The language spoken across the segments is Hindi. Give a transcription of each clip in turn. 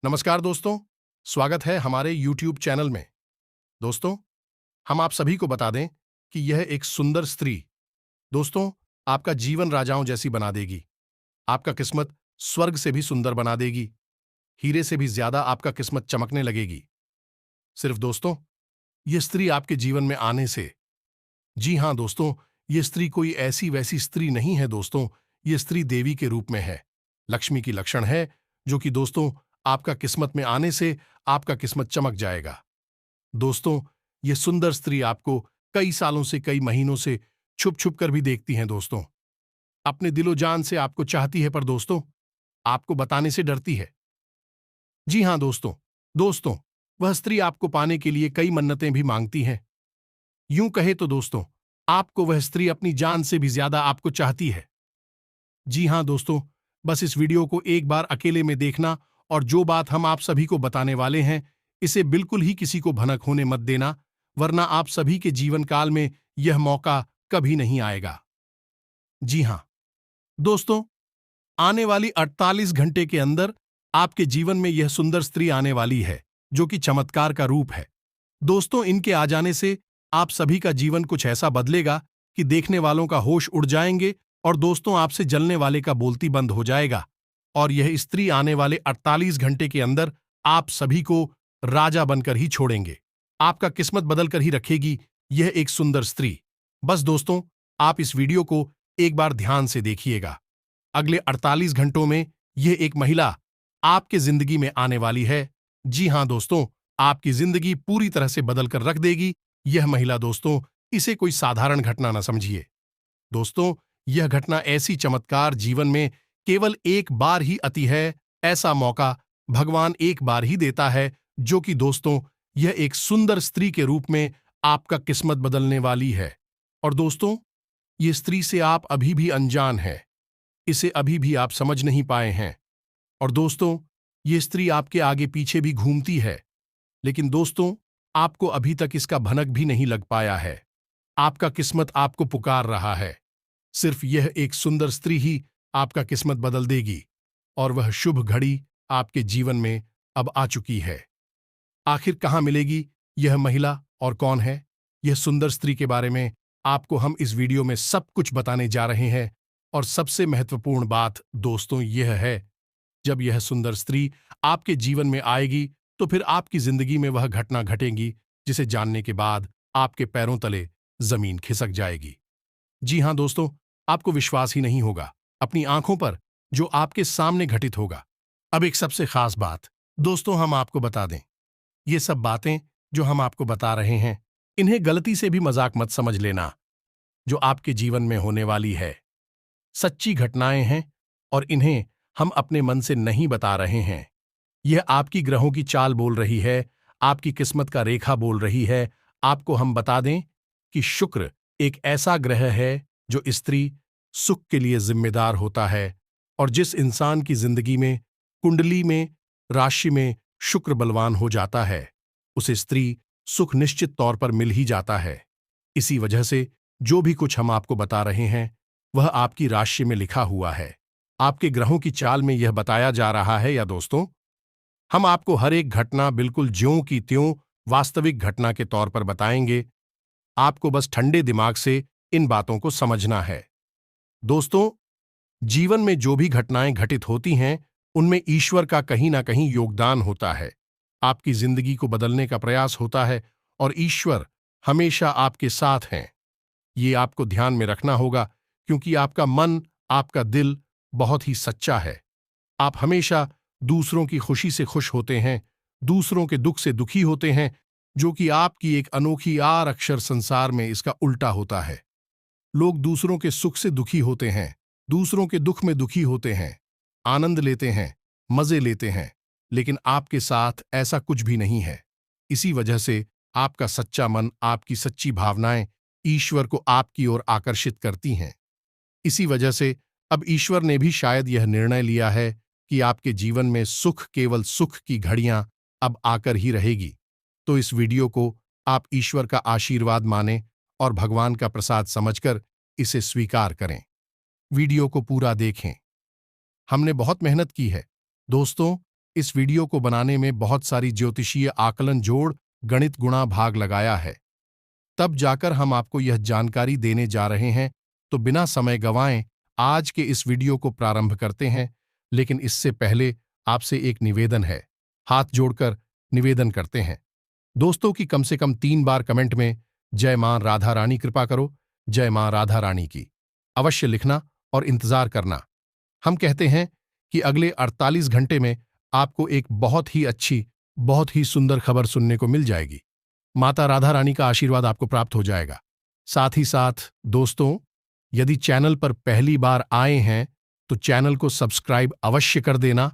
नमस्कार दोस्तों, स्वागत है हमारे YouTube चैनल में। दोस्तों, हम आप सभी को बता दें कि यह एक सुंदर स्त्री, दोस्तों, आपका जीवन राजाओं जैसी बना देगी। आपका किस्मत स्वर्ग से भी सुंदर बना देगी। हीरे से भी ज्यादा आपका किस्मत चमकने लगेगी। सिर्फ दोस्तों, यह स्त्री आपके जीवन में आने से। जी हां दोस्तों, यह स्त्री कोई ऐसी वैसी स्त्री नहीं है दोस्तों, यह स्त्री देवी के रूप में है। लक्ष्मी की लक्षण है, जो कि दोस्तों आपका किस्मत में आने से आपका किस्मत चमक जाएगा। दोस्तों, ये सुंदर स्त्री आपको कई सालों से, कई महीनों से छुप छुप कर भी देखती हैं दोस्तों। अपने दिलो जान से आपको चाहती है, पर दोस्तों आपको बताने से डरती है। जी हां दोस्तों, दोस्तों वह स्त्री आपको पाने के लिए कई मन्नतें भी मांगती है। यूं कहे तो दोस्तों, आपको वह स्त्री अपनी जान से भी ज्यादा आपको चाहती है। जी हां दोस्तों, बस इस वीडियो को एक बार अकेले में देखना, और जो बात हम आप सभी को बताने वाले हैं, इसे बिल्कुल ही किसी को भनक होने मत देना, वरना आप सभी के जीवन काल में यह मौका कभी नहीं आएगा। जी हां दोस्तों, आने वाली 48 घंटे के अंदर आपके जीवन में यह सुंदर स्त्री आने वाली है, जो कि चमत्कार का रूप है। दोस्तों, इनके आ जाने से आप सभी का जीवन कुछ ऐसा बदलेगा कि देखने वालों का होश उड़ जाएंगे, और दोस्तों आपसे जलने वाले का बोलती बंद हो जाएगा। और यह स्त्री आने वाले 48 घंटे के अंदर आप सभी को राजा बनकर ही छोड़ेंगे। आपका किस्मत बदल कर ही रखेगी यह एक सुंदर स्त्री। बस दोस्तों, आप इस वीडियो को एक बार ध्यान से देखिएगा। अगले 48 घंटों में यह एक महिला आपके जिंदगी में आने वाली है। जी हां दोस्तों, आपकी जिंदगी पूरी तरह से बदल कर रख देगी यह महिला। दोस्तों, इसे कोई साधारण घटना न समझिए। दोस्तों, यह घटना ऐसी चमत्कार जीवन में केवल एक बार ही आती है। ऐसा मौका भगवान एक बार ही देता है, जो कि दोस्तों यह एक सुंदर स्त्री के रूप में आपका किस्मत बदलने वाली है। और दोस्तों, ये स्त्री से आप अभी भी अनजान हैं, इसे अभी भी आप समझ नहीं पाए हैं। और दोस्तों, ये स्त्री आपके आगे पीछे भी घूमती है, लेकिन दोस्तों आपको अभी तक इसका भनक भी नहीं लग पाया है। आपका किस्मत आपको पुकार रहा है। सिर्फ यह एक सुंदर स्त्री ही आपका किस्मत बदल देगी, और वह शुभ घड़ी आपके जीवन में अब आ चुकी है। आखिर कहाँ मिलेगी यह महिला और कौन है यह सुंदर स्त्री के बारे में आपको हम इस वीडियो में सब कुछ बताने जा रहे हैं। और सबसे महत्वपूर्ण बात दोस्तों यह है, जब यह सुंदर स्त्री आपके जीवन में आएगी, तो फिर आपकी जिंदगी में वह घटना घटेगी जिसे जानने के बाद आपके पैरों तले जमीन खिसक जाएगी। जी हां दोस्तों, आपको विश्वास ही नहीं होगा अपनी आंखों पर जो आपके सामने घटित होगा। अब एक सबसे खास बात दोस्तों हम आपको बता दें, ये सब बातें जो हम आपको बता रहे हैं, इन्हें गलती से भी मजाक मत समझ लेना। जो आपके जीवन में होने वाली है सच्ची घटनाएं हैं, और इन्हें हम अपने मन से नहीं बता रहे हैं। यह आपकी ग्रहों की चाल बोल रही है, आपकी किस्मत का रेखा बोल रही है। आपको हम बता दें कि शुक्र एक ऐसा ग्रह है जो स्त्री सुख के लिए जिम्मेदार होता है, और जिस इंसान की जिंदगी में कुंडली में राशि में शुक्र बलवान हो जाता है, उसे स्त्री सुख निश्चित तौर पर मिल ही जाता है। इसी वजह से जो भी कुछ हम आपको बता रहे हैं, वह आपकी राशि में लिखा हुआ है। आपके ग्रहों की चाल में यह बताया जा रहा है। या दोस्तों, हम आपको हर एक घटना बिल्कुल ज्यों की त्यों वास्तविक घटना के तौर पर बताएंगे। आपको बस ठंडे दिमाग से इन बातों को समझना है। दोस्तों, जीवन में जो भी घटनाएं घटित होती हैं, उनमें ईश्वर का कहीं ना कहीं योगदान होता है। आपकी जिंदगी को बदलने का प्रयास होता है, और ईश्वर हमेशा आपके साथ हैं। ये आपको ध्यान में रखना होगा, क्योंकि आपका मन, आपका दिल बहुत ही सच्चा है। आप हमेशा दूसरों की खुशी से खुश होते हैं, दूसरों के दुख से दुखी होते हैं, जो कि आपकी एक अनोखी आर अक्षर संसार में इसका उल्टा होता है। लोग दूसरों के सुख से दुखी होते हैं, दूसरों के दुख में दुखी होते हैं, आनंद लेते हैं, मजे लेते हैं, लेकिन आपके साथ ऐसा कुछ भी नहीं है। इसी वजह से आपका सच्चा मन, आपकी सच्ची भावनाएं ईश्वर को आपकी ओर आकर्षित करती हैं। इसी वजह से अब ईश्वर ने भी शायद यह निर्णय लिया है कि आपके जीवन में सुख, केवल सुख की घड़ियां अब आकर ही रहेगी। तो इस वीडियो को आप ईश्वर का आशीर्वाद मानें, और भगवान का प्रसाद समझकर इसे स्वीकार करें। वीडियो को पूरा देखें। हमने बहुत मेहनत की है दोस्तों, इस वीडियो को बनाने में बहुत सारी ज्योतिषीय आकलन जोड़, गणित गुणा भाग लगाया है। तब जाकर हम आपको यह जानकारी देने जा रहे हैं, तो बिना समय गंवाएं आज के इस वीडियो को प्रारंभ करते हैं। लेकिन इससे पहले आपसे एक निवेदन है, हाथ जोड़कर निवेदन करते हैं दोस्तों कि कम से कम 3 बार कमेंट में जय मां राधा रानी कृपा करो, जय मां राधा रानी की अवश्य लिखना और इंतजार करना। हम कहते हैं कि अगले 48 घंटे में आपको एक बहुत ही अच्छी, बहुत ही सुंदर खबर सुनने को मिल जाएगी। माता राधा रानी का आशीर्वाद आपको प्राप्त हो जाएगा। साथ ही साथ दोस्तों, यदि चैनल पर पहली बार आए हैं तो चैनल को सब्सक्राइब अवश्य कर देना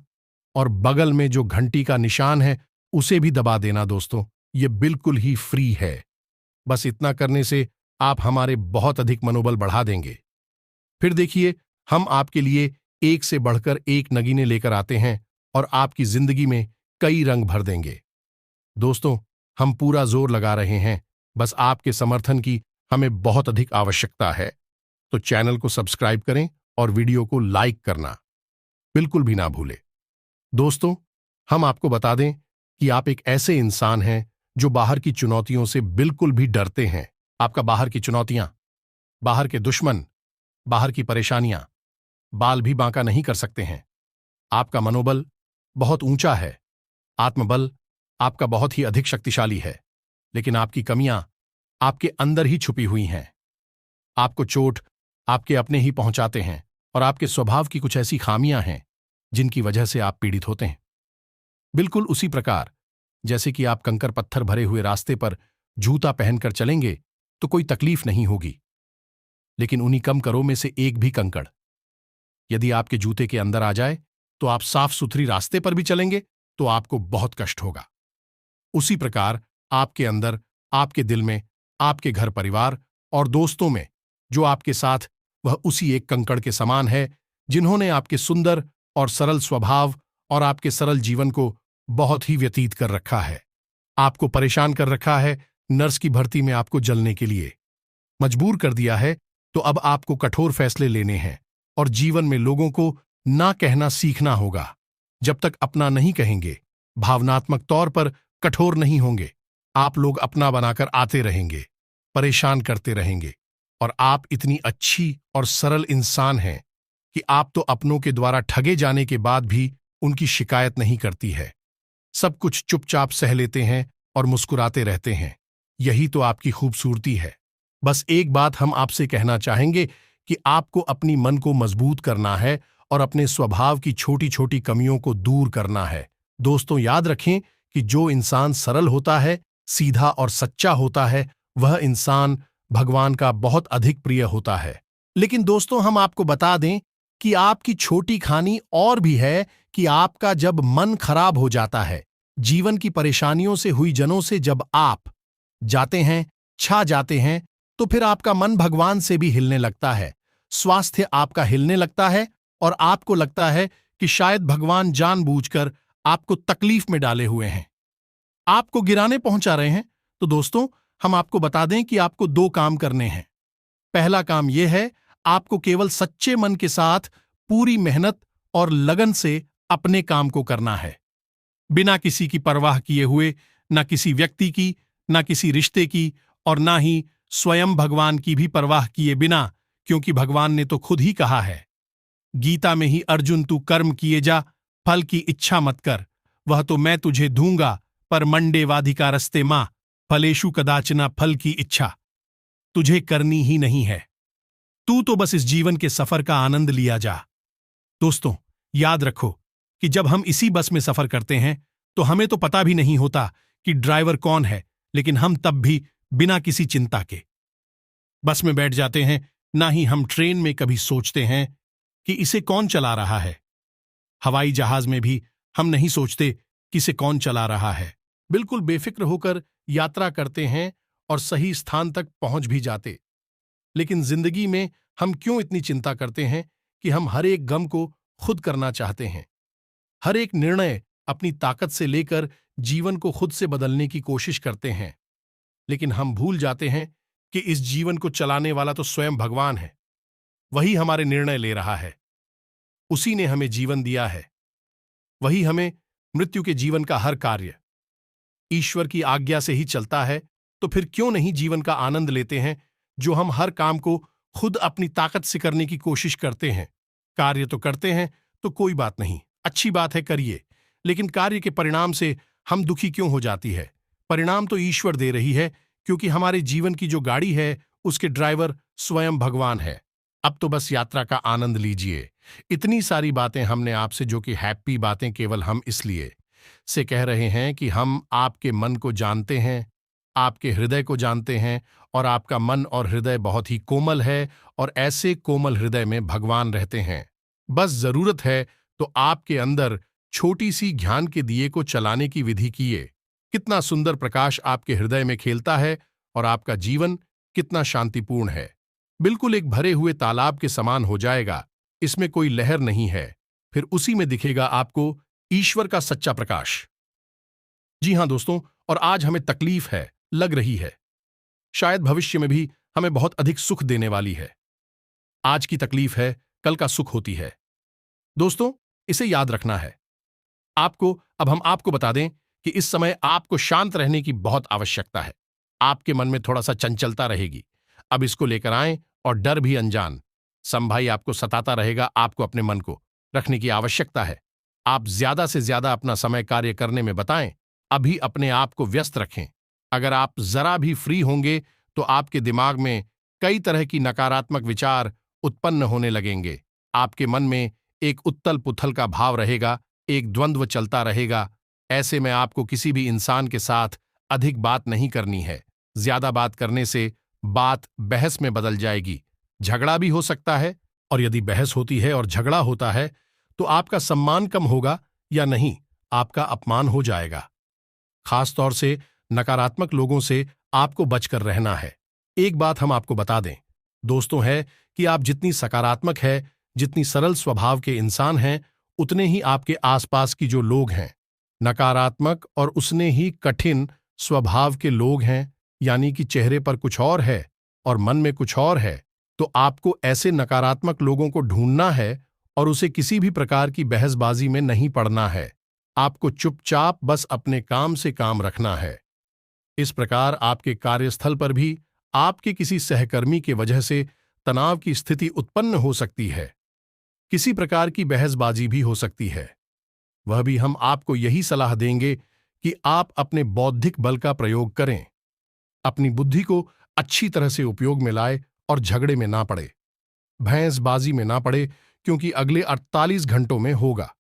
और बगल में जो घंटी का निशान है उसे भी दबा देना दोस्तों, ये बिल्कुल ही फ्री है। बस इतना करने से आप हमारे बहुत अधिक मनोबल बढ़ा देंगे। फिर देखिए, हम आपके लिए एक से बढ़कर एक नगीने लेकर आते हैं और आपकी जिंदगी में कई रंग भर देंगे। दोस्तों, हम पूरा जोर लगा रहे हैं, बस आपके समर्थन की हमें बहुत अधिक आवश्यकता है। तो चैनल को सब्सक्राइब करें और वीडियो को लाइक करना बिल्कुल भी ना भूलें। दोस्तों, हम आपको बता दें कि आप एक ऐसे इंसान हैं जो बाहर की चुनौतियों से बिल्कुल भी डरते हैं। आपका बाहर की चुनौतियां, बाहर के दुश्मन, बाहर की परेशानियां बाल भी बांका नहीं कर सकते हैं। आपका मनोबल बहुत ऊंचा है, आत्मबल आपका बहुत ही अधिक शक्तिशाली है, लेकिन आपकी कमियां आपके अंदर ही छुपी हुई हैं। आपको चोट आपके अपने ही पहुंचाते हैं और आपके स्वभाव की कुछ ऐसी खामियां हैं जिनकी वजह से आप पीड़ित होते हैं। बिल्कुल उसी प्रकार जैसे कि आप कंकर पत्थर भरे हुए रास्ते पर जूता पहनकर चलेंगे तो कोई तकलीफ नहीं होगी, लेकिन उन्हीं कम करों में से एक भी कंकड़ यदि आपके जूते के अंदर आ जाए तो आप साफ सुथरी रास्ते पर भी चलेंगे तो आपको बहुत कष्ट होगा। उसी प्रकार आपके अंदर, आपके दिल में, आपके घर परिवार और दोस्तों में जो आपके साथ, वह उसी एक कंकड़ के समान है जिन्होंने आपके सुंदर और सरल स्वभाव और आपके सरल जीवन को बहुत ही व्यतीत कर रखा है। आपको परेशान कर रखा है, नर्स की भर्ती में आपको जलने के लिए मजबूर कर दिया है। तो अब आपको कठोर फैसले लेने हैं और जीवन में लोगों को ना कहना सीखना होगा। जब तक अपना नहीं कहेंगे, भावनात्मक तौर पर कठोर नहीं होंगे, आप लोग अपना बनाकर आते रहेंगे, परेशान करते रहेंगे। और आप इतनी अच्छी और सरल इंसान हैं कि आप तो अपनों के द्वारा ठगे जाने के बाद भी उनकी शिकायत नहीं करती है। सब कुछ चुपचाप सह लेते हैं और मुस्कुराते रहते हैं। यही तो आपकी खूबसूरती है। बस एक बात हम आपसे कहना चाहेंगे कि आपको अपनी मन को मजबूत करना है और अपने स्वभाव की छोटी छोटी कमियों को दूर करना है। दोस्तों, याद रखें कि जो इंसान सरल होता है, सीधा और सच्चा होता है, वह इंसान भगवान का बहुत अधिक प्रिय होता है। लेकिन दोस्तों, हम आपको बता दें कि आपकी छोटी खानी और भी है कि आपका जब मन खराब हो जाता है, जीवन की परेशानियों से हुई जनों से जब आप जाते हैं, छा जाते हैं, तो फिर आपका मन भगवान से भी हिलने लगता है, स्वास्थ्य आपका हिलने लगता है और आपको लगता है कि शायद भगवान जानबूझकर आपको तकलीफ में डाले हुए हैं, आपको गिराने पहुंचा रहे हैं। तो दोस्तों, हम आपको बता दें कि आपको 2 काम करने हैं। पहला काम यह है, आपको केवल सच्चे मन के साथ पूरी मेहनत और लगन से अपने काम को करना है, बिना किसी की परवाह किए हुए, ना किसी व्यक्ति की, ना किसी रिश्ते की और ना ही स्वयं भगवान की भी परवाह किए बिना, क्योंकि भगवान ने तो खुद ही कहा है गीता में ही, अर्जुन तू कर्म किए जा, फल की इच्छा मत कर, वह तो मैं तुझे दूंगा, पर मंडे वाधिकारस्ते मां, फलेषु कदाचना फल की इच्छा तुझे करनी ही नहीं है। तू तो बस इस जीवन के सफर का आनंद लिया जा। दोस्तों, याद रखो कि जब हम इसी बस में सफर करते हैं तो हमें तो पता भी नहीं होता कि ड्राइवर कौन है, लेकिन हम तब भी बिना किसी चिंता के बस में बैठ जाते हैं। ना ही हम ट्रेन में कभी सोचते हैं कि इसे कौन चला रहा है। हवाई जहाज में भी हम नहीं सोचते कि इसे कौन चला रहा है। बिल्कुल बेफिक्र होकर यात्रा करते हैं और सही स्थान तक पहुंच भी जाते। लेकिन जिंदगी में हम क्यों इतनी चिंता करते हैं कि हम हर एक गम को खुद करना चाहते हैं, हर एक निर्णय अपनी ताकत से लेकर जीवन को खुद से बदलने की कोशिश करते हैं। लेकिन हम भूल जाते हैं कि इस जीवन को चलाने वाला तो स्वयं भगवान है, वही हमारे निर्णय ले रहा है, उसी ने हमें जीवन दिया है, वही हमें मृत्यु के जीवन का हर कार्य ईश्वर की आज्ञा से ही चलता है, तो फिर क्यों नहीं जीवन का आनंद लेते हैं, जो हम हर काम को खुद अपनी ताकत से करने की कोशिश करते हैं। कार्य तो करते हैं तो कोई बात नहीं, अच्छी बात है, करिए, लेकिन कार्य के परिणाम से हम दुखी क्यों हो जाती है? परिणाम तो ईश्वर दे रही है, क्योंकि हमारे जीवन की जो गाड़ी है उसके ड्राइवर स्वयं भगवान है। अब तो बस यात्रा का आनंद लीजिए। इतनी सारी बातें हमने आपसे, जो कि हैप्पी बातें केवल हम इसलिए से कह रहे हैं कि हम आपके मन को जानते हैं, आपके हृदय को जानते हैं, और आपका मन और हृदय बहुत ही कोमल है, और ऐसे कोमल हृदय में भगवान रहते हैं। बस जरूरत है तो आपके अंदर छोटी सी ज्ञान के दिए को चलाने की विधि कीजिए। कितना सुंदर प्रकाश आपके हृदय में खेलता है, और आपका जीवन कितना शांतिपूर्ण है। बिल्कुल एक भरे हुए तालाब के समान हो जाएगा, इसमें कोई लहर नहीं है। फिर उसी में दिखेगा आपको ईश्वर का सच्चा प्रकाश। जी हां दोस्तों, और आज हमें तकलीफ है, लग रही है, शायद भविष्य में भी हमें बहुत अधिक सुख देने वाली है। आज की तकलीफ है, कल का सुख होती है। दोस्तों, इसे याद रखना है आपको। अब हम आपको बता दें कि इस समय आपको शांत रहने की बहुत आवश्यकता है। आपके मन में थोड़ा सा चंचलता रहेगी, अब इसको लेकर आएं, और डर भी अनजान संभाई आपको सताता रहेगा। आपको अपने मन को रखने की आवश्यकता है। आप ज्यादा से ज्यादा अपना समय कार्य करने में बताएं। अभी अपने आप को व्यस्त रखें। अगर आप जरा भी फ्री होंगे तो आपके दिमाग में कई तरह की नकारात्मक विचार उत्पन्न होने लगेंगे। आपके मन में एक उत्तल पुथल का भाव रहेगा, एक द्वंद्व चलता रहेगा। ऐसे में आपको किसी भी इंसान के साथ अधिक बात नहीं करनी है। ज्यादा बात करने से बात बहस में बदल जाएगी, झगड़ा भी हो सकता है, और यदि बहस होती है और झगड़ा होता है तो आपका सम्मान कम होगा या नहीं, आपका अपमान हो जाएगा। खासतौर से नकारात्मक लोगों से आपको बचकर रहना है। एक बात हम आपको बता दें दोस्तों, है कि आप जितनी सकारात्मक है, जितनी सरल स्वभाव के इंसान हैं, उतने ही आपके आसपास की जो लोग हैं नकारात्मक और उसने ही कठिन स्वभाव के लोग हैं। यानी कि चेहरे पर कुछ और है और मन में कुछ और है। तो आपको ऐसे नकारात्मक लोगों को ढूंढना है और उसे किसी भी प्रकार की बहसबाजी में नहीं पड़ना है। आपको चुपचाप बस अपने काम से काम रखना है। इस प्रकार आपके कार्यस्थल पर भी आपके किसी सहकर्मी की वजह से तनाव की स्थिति उत्पन्न हो सकती है। किसी प्रकार की बहसबाजी भी हो सकती है। वह भी हम आपको यही सलाह देंगे कि आप अपने बौद्धिक बल का प्रयोग करें, अपनी बुद्धि को अच्छी तरह से उपयोग में लाए और झगड़े में ना पड़े, भैंसबाजी में ना पड़े, क्योंकि अगले 48 घंटों में होगा।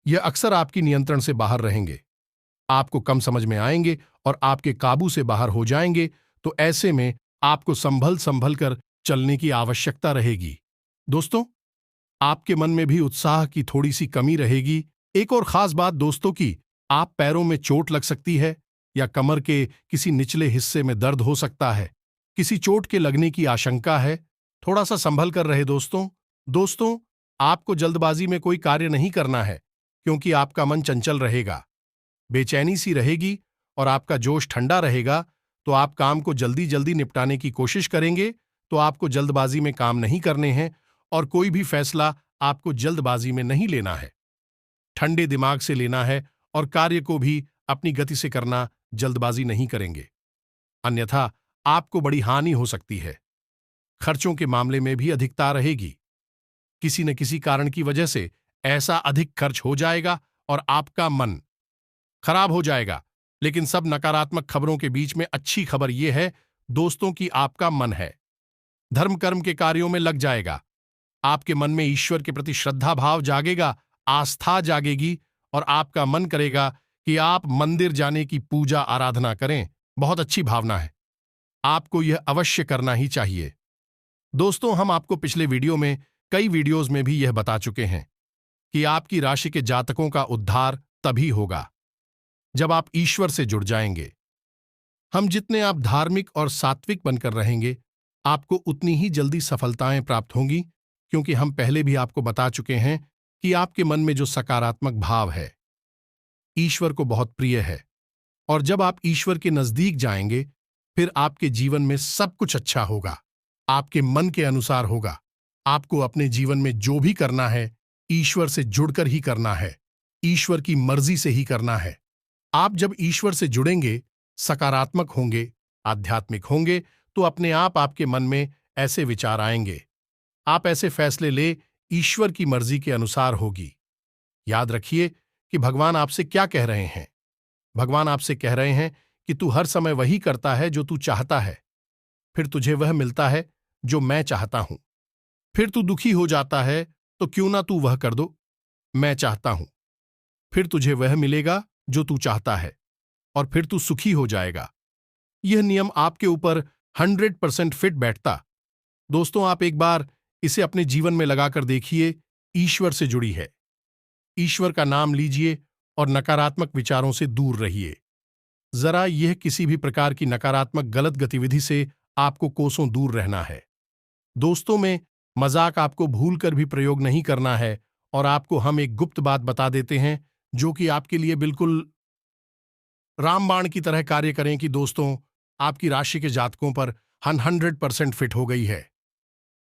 यह अक्सर आपकी नियंत्रण से बाहर रहेंगे, आपको कम समझ में आएंगे और आपके काबू से बाहर हो जाएंगे। तो ऐसे में आपको संभल संभल कर चलने की आवश्यकता रहेगी। दोस्तों, आपके मन में भी उत्साह की थोड़ी सी कमी रहेगी। एक और खास बात दोस्तों की, आप पैरों में चोट लग सकती है या कमर के किसी निचले हिस्से में दर्द हो सकता है। किसी चोट के लगने की आशंका है, थोड़ा सा संभल कर रहे दोस्तों, आपको जल्दबाजी में कोई कार्य नहीं करना है, क्योंकि आपका मन चंचल रहेगा, बेचैनी सी रहेगी और आपका जोश ठंडा रहेगा। तो आप काम को जल्दी जल्दी निपटाने की कोशिश करेंगे। तो आपको जल्दबाजी में काम नहीं करने हैं और कोई भी फैसला आपको जल्दबाजी में नहीं लेना है। ठंडे दिमाग से लेना है और कार्य को भी अपनी गति से करना, जल्दबाजी नहीं करेंगे, अन्यथा आपको बड़ी हानि हो सकती है। खर्चों के मामले में भी अधिकता रहेगी। किसी न किसी कारण की वजह से ऐसा अधिक खर्च हो जाएगा और आपका मन खराब हो जाएगा। लेकिन सब नकारात्मक खबरों के बीच में अच्छी खबर यह है दोस्तों कि आपका मन है, धर्म कर्म के कार्यों में लग जाएगा। आपके मन में ईश्वर के प्रति श्रद्धा भाव जागेगा, आस्था जागेगी और आपका मन करेगा कि आप मंदिर जाने की पूजा आराधना करें। बहुत अच्छी भावना है, आपको यह अवश्य करना ही चाहिए। दोस्तों, हम आपको पिछले वीडियो में, कई वीडियोज में भी यह बता चुके हैं कि आपकी राशि के जातकों का उद्धार तभी होगा जब आप ईश्वर से जुड़ जाएंगे। हम जितने आप धार्मिक और सात्विक बनकर रहेंगे, आपको उतनी ही जल्दी सफलताएं प्राप्त होंगी, क्योंकि हम पहले भी आपको बता चुके हैं कि आपके मन में जो सकारात्मक भाव है ईश्वर को बहुत प्रिय है। और जब आप ईश्वर के नजदीक जाएंगे, फिर आपके जीवन में सब कुछ अच्छा होगा, आपके मन के अनुसार होगा। आपको अपने जीवन में जो भी करना है ईश्वर से जुड़कर ही करना है। ईश्वर की मर्जी से ही करना है। आप जब ईश्वर से जुड़ेंगे, सकारात्मक होंगे, आध्यात्मिक होंगे, तो अपने आप आपके मन में ऐसे विचार आएंगे। आप ऐसे फैसले ले, ईश्वर की मर्जी के अनुसार होगी। याद रखिए कि भगवान आपसे क्या कह रहे हैं। भगवान आपसे कह रहे हैं कि तू हर समय वही करता है जो तू चाहता है, फिर तुझे वह मिलता है जो मैं चाहता हूं। फिर तू दुखी हो जाता है, तो क्यों ना तू वह कर दो मैं चाहता हूं। फिर तुझे वह मिलेगा जो तू चाहता है, और फिर तू सुखी हो जाएगा। यह नियम आपके ऊपर 100% फिट बैठता। दोस्तों, आप एक बार इसे अपने जीवन में लगाकर देखिए। ईश्वर से जुड़ी है, ईश्वर का नाम लीजिए और नकारात्मक विचारों से दूर रहिए। जरा यह किसी भी प्रकार की नकारात्मक गलत गतिविधि से आपको कोसों दूर रहना है। दोस्तों में मजाक आपको भूलकर भी प्रयोग नहीं करना है, और आपको हम एक गुप्त बात बता देते हैं जो कि आपके लिए बिल्कुल रामबाण की तरह कार्य करें कि दोस्तों, आपकी राशि के जातकों पर 100% फिट हो गई है।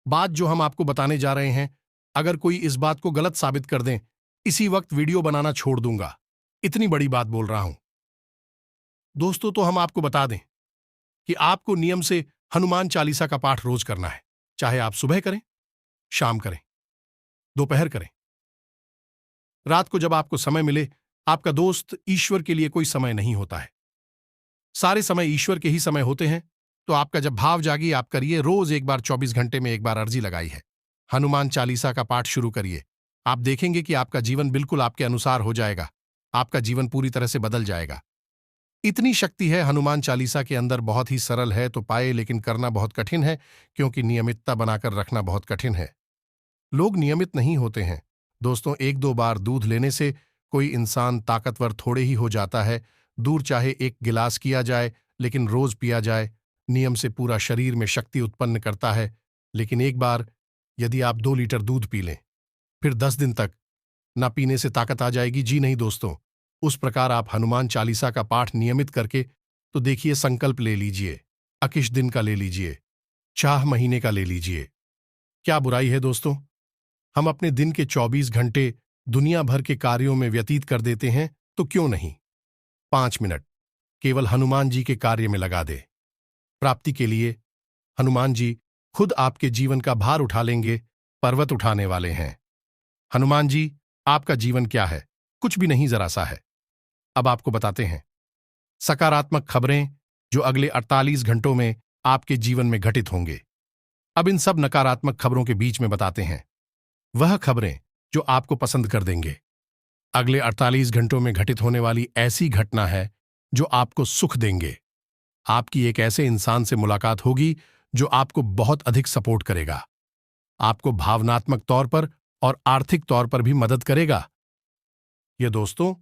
बात जो हम आपको बताने जा रहे हैं, अगर कोई इस बात को गलत साबित कर दें, इसी वक्त वीडियो बनाना छोड़ दूंगा। इतनी बड़ी बात बोल रहा हूं। दोस्तों, तो हम आपको बता दें कि आपको नियम से हनुमान चालीसा का पाठ रोज करना है। चाहे आप सुबह करें, शाम करें, दोपहर करें, रात को, जब आपको समय मिले। आपका दोस्त, ईश्वर के लिए कोई समय नहीं होता है। सारे समय ईश्वर के ही समय होते हैं। तो आपका जब भाव जागी, आप करिए। रोज एक बार 24 घंटे में एक बार अर्जी लगाई है। हनुमान चालीसा का पाठ शुरू करिए। आप देखेंगे कि आपका जीवन बिल्कुल आपके अनुसार हो जाएगा। आपका जीवन पूरी तरह से बदल जाएगा। इतनी शक्ति है हनुमान चालीसा के अंदर। बहुत ही सरल है तो पाए, लेकिन करना बहुत कठिन है, क्योंकि नियमितता बनाकर रखना बहुत कठिन है। लोग नियमित नहीं होते हैं। दोस्तों, एक दो बार दूध लेने से कोई इंसान ताकतवर थोड़े ही हो जाता है। दूध चाहे एक गिलास किया जाए, लेकिन रोज पिया जाए, नियम से पूरा शरीर में शक्ति उत्पन्न करता है। लेकिन एक बार यदि आप 2 लीटर दूध पी लें, फिर 10 दिन तक ना पीने से ताकत आ जाएगी? जी नहीं दोस्तों। उस प्रकार आप हनुमान चालीसा का पाठ नियमित करके तो देखिए, संकल्प ले लीजिए। 21 दिन का ले लीजिए, चाह महीने का ले लीजिए। क्या बुराई है दोस्तों? हम अपने दिन के 24 घंटे दुनिया भर के कार्यों में व्यतीत कर देते हैं, तो क्यों नहीं 5 मिनट केवल हनुमान जी के कार्य में लगा दे। प्राप्ति के लिए हनुमान जी खुद आपके जीवन का भार उठा लेंगे। पर्वत उठाने वाले हैं हनुमान जी। आपका जीवन क्या है? कुछ भी नहीं, जरा सा है। अब आपको बताते हैं सकारात्मक खबरें जो अगले 48 घंटों में आपके जीवन में घटित होंगे। अब इन सब नकारात्मक खबरों के बीच में बताते हैं वह खबरें जो आपको पसंद कर देंगे। अगले 48 घंटों में घटित होने वाली ऐसी घटना है जो आपको सुख देंगे। आपकी एक ऐसे इंसान से मुलाकात होगी जो आपको बहुत अधिक सपोर्ट करेगा, आपको भावनात्मक तौर पर और आर्थिक तौर पर भी मदद करेगा। ये दोस्तों,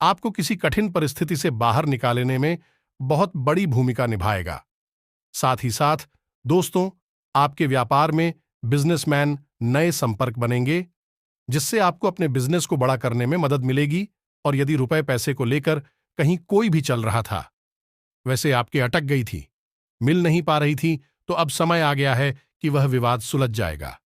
आपको किसी कठिन परिस्थिति से बाहर निकालने में बहुत बड़ी भूमिका निभाएगा। साथ ही साथ दोस्तों, आपके व्यापार में बिजनेसमैन नए संपर्क बनेंगे, जिससे आपको अपने बिजनेस को बड़ा करने में मदद मिलेगी। और यदि रुपए पैसे को लेकर कहीं कोई भी चल रहा था, वैसे आपके अटक गई थी, मिल नहीं पा रही थी, तो अब समय आ गया है कि वह विवाद सुलझ जाएगा।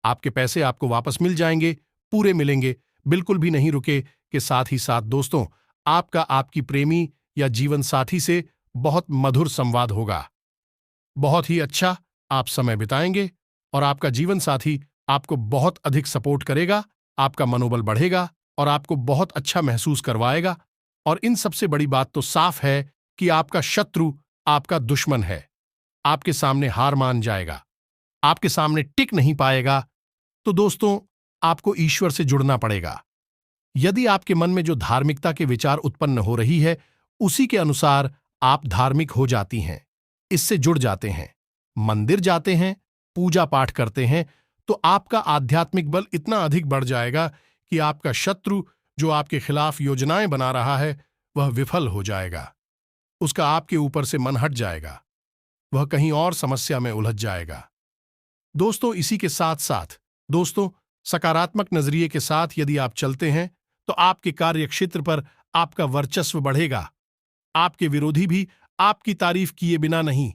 आपके पैसे आपको वापस मिल जाएंगे, पूरे मिलेंगे, बिल्कुल भी नहीं रुके। के साथ ही साथ दोस्तों, आपका आपकी प्रेमी या जीवन साथी से बहुत मधुर संवाद होगा। बहुत ही अच्छा आप समय बिताएंगे, और आपका जीवन साथी आपको बहुत अधिक सपोर्ट करेगा, आपका मनोबल बढ़ेगा और आपको बहुत अच्छा महसूस करवाएगा। और इन सबसे बड़ी बात तो साफ है कि आपका शत्रु आपका दुश्मन है, आपके सामने हार मान जाएगा, आपके सामने टिक नहीं पाएगा। तो दोस्तों, आपको ईश्वर से जुड़ना पड़ेगा। यदि आपके मन में जो धार्मिकता के विचार उत्पन्न हो रही है, उसी के अनुसार आप धार्मिक हो जाती हैं, इससे जुड़ जाते हैं, मंदिर जाते हैं, पूजा पाठ करते हैं, तो आपका आध्यात्मिक बल इतना अधिक बढ़ जाएगा कि आपका शत्रु जो आपके खिलाफ योजनाएं बना रहा है, वह विफल हो जाएगा। उसका आपके ऊपर से मन हट जाएगा, वह कहीं और समस्या में उलझ जाएगा। दोस्तों, इसी के साथ साथ दोस्तों, सकारात्मक नजरिए के साथ यदि आप चलते हैं, तो आपके कार्य क्षेत्र पर आपका वर्चस्व बढ़ेगा। आपके विरोधी भी आपकी तारीफ किए बिना नहीं,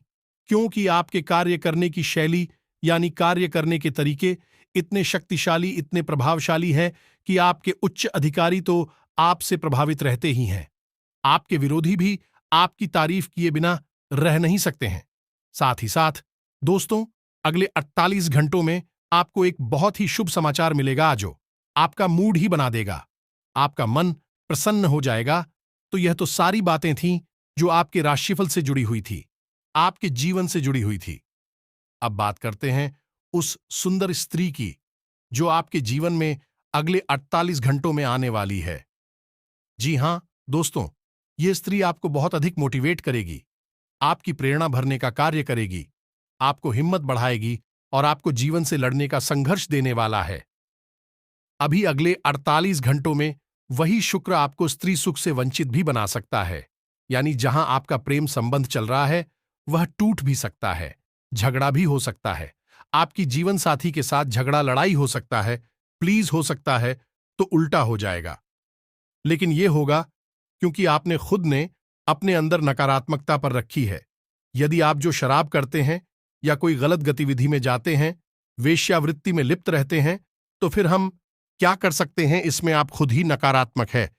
क्योंकि आपके कार्य करने की शैली यानी कार्य करने के तरीके इतने शक्तिशाली, इतने प्रभावशाली हैं कि आपके उच्च अधिकारी तो आपसे प्रभावित रहते ही हैं। आपके विरोधी भी आपकी तारीफ किए बिना रह नहीं सकते हैं। साथ ही साथ दोस्तों, अगले 48 घंटों में आपको एक बहुत ही शुभ समाचार मिलेगा जो आपका मूड ही बना देगा। आपका मन प्रसन्न हो जाएगा। तो यह तो सारी बातें थीं जो आपके राशिफल से जुड़ी हुई थी, आपके जीवन से जुड़ी हुई थी। अब बात करते हैं उस सुंदर स्त्री की जो आपके जीवन में अगले 48 घंटों में आने वाली है। जी हां दोस्तों, यह स्त्री आपको बहुत अधिक मोटिवेट करेगी, आपकी प्रेरणा भरने का कार्य करेगी, आपको हिम्मत बढ़ाएगी और आपको जीवन से लड़ने का संघर्ष देने वाला है। अभी अगले 48 घंटों में वही शुक्र आपको स्त्री सुख से वंचित भी बना सकता है। यानी जहां आपका प्रेम संबंध चल रहा है वह टूट भी सकता है, झगड़ा भी हो सकता है, आपकी जीवन साथी के साथ झगड़ा लड़ाई हो सकता है, प्लीज हो सकता है, तो उल्टा हो जाएगा। लेकिन यह होगा क्योंकि आपने खुद ने अपने अंदर नकारात्मकता पर रखी है। यदि आप जो शराब करते हैं या कोई गलत गतिविधि में जाते हैं, वेश्यावृत्ति में लिप्त रहते हैं, तो फिर हम क्या कर सकते हैं? इसमें आप खुद ही नकारात्मक है।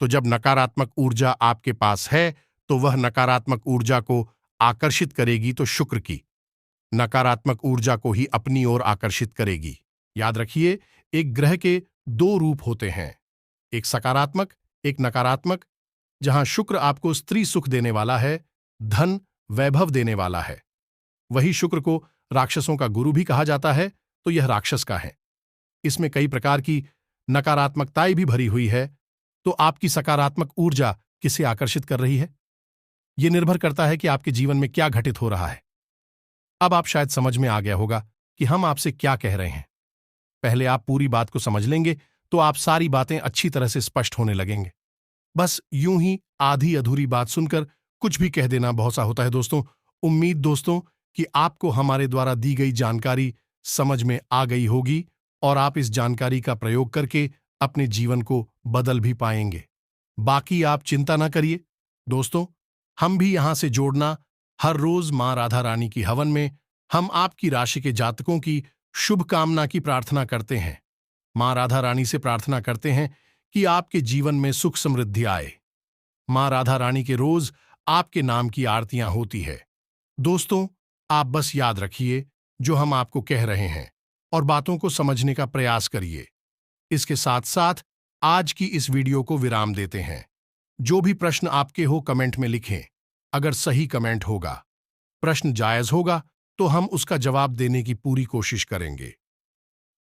तो जब नकारात्मक ऊर्जा आपके पास है तो वह नकारात्मक ऊर्जा को आकर्षित करेगी, तो शुक्र की नकारात्मक ऊर्जा को ही अपनी ओर आकर्षित करेगी। याद रखिए, एक ग्रह के दो रूप होते हैं, एक सकारात्मक, एक नकारात्मक। जहां शुक्र आपको स्त्री सुख देने वाला है, धन वैभव देने वाला है, वही शुक्र को राक्षसों का गुरु भी कहा जाता है, तो यह राक्षस का है। इसमें कई प्रकार की नकारात्मकताएं भी भरी हुई है। तो आपकी सकारात्मक ऊर्जा किसे आकर्षित कर रही है? यह निर्भर करता है कि आपके जीवन में क्या घटित हो रहा है। अब आप शायद समझ में आ गया होगा कि हम आपसे क्या कह रहे हैं। पहले आप पूरी बात को समझ लेंगे तो आप सारी बातें अच्छी तरह से स्पष्ट होने लगेंगे। बस यूं ही आधी अधूरी बात सुनकर कुछ भी कह देना बहुत सा होता है दोस्तों। उम्मीद दोस्तों कि आपको हमारे द्वारा दी गई जानकारी समझ में आ गई होगी और आप इस जानकारी का प्रयोग करके अपने जीवन को बदल भी पाएंगे। बाकी आप चिंता ना करिए दोस्तों, हम भी यहां से जोड़ना हर रोज मां राधा रानी की हवन में हम आपकी राशि के जातकों की शुभ कामना की प्रार्थना करते हैं। मां राधा रानी से प्रार्थना करते हैं कि आपके जीवन में सुख समृद्धि आए। मां राधा रानी के रोज आपके नाम की आरतियां होती है। दोस्तों, आप बस याद रखिए जो हम आपको कह रहे हैं और बातों को समझने का प्रयास करिए। इसके साथ साथ आज की इस वीडियो को विराम देते हैं। जो भी प्रश्न आपके हो कमेंट में लिखें। अगर सही कमेंट होगा, प्रश्न जायज होगा, तो हम उसका जवाब देने की पूरी कोशिश करेंगे।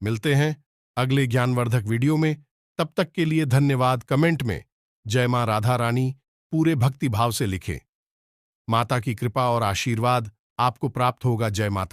मिलते हैं अगले ज्ञानवर्धक वीडियो में। तब तक के लिए धन्यवाद। कमेंट में जय मां राधा रानी पूरे भक्ति भाव से लिखें। माता की कृपा और आशीर्वाद आपको प्राप्त होगा। जय माता।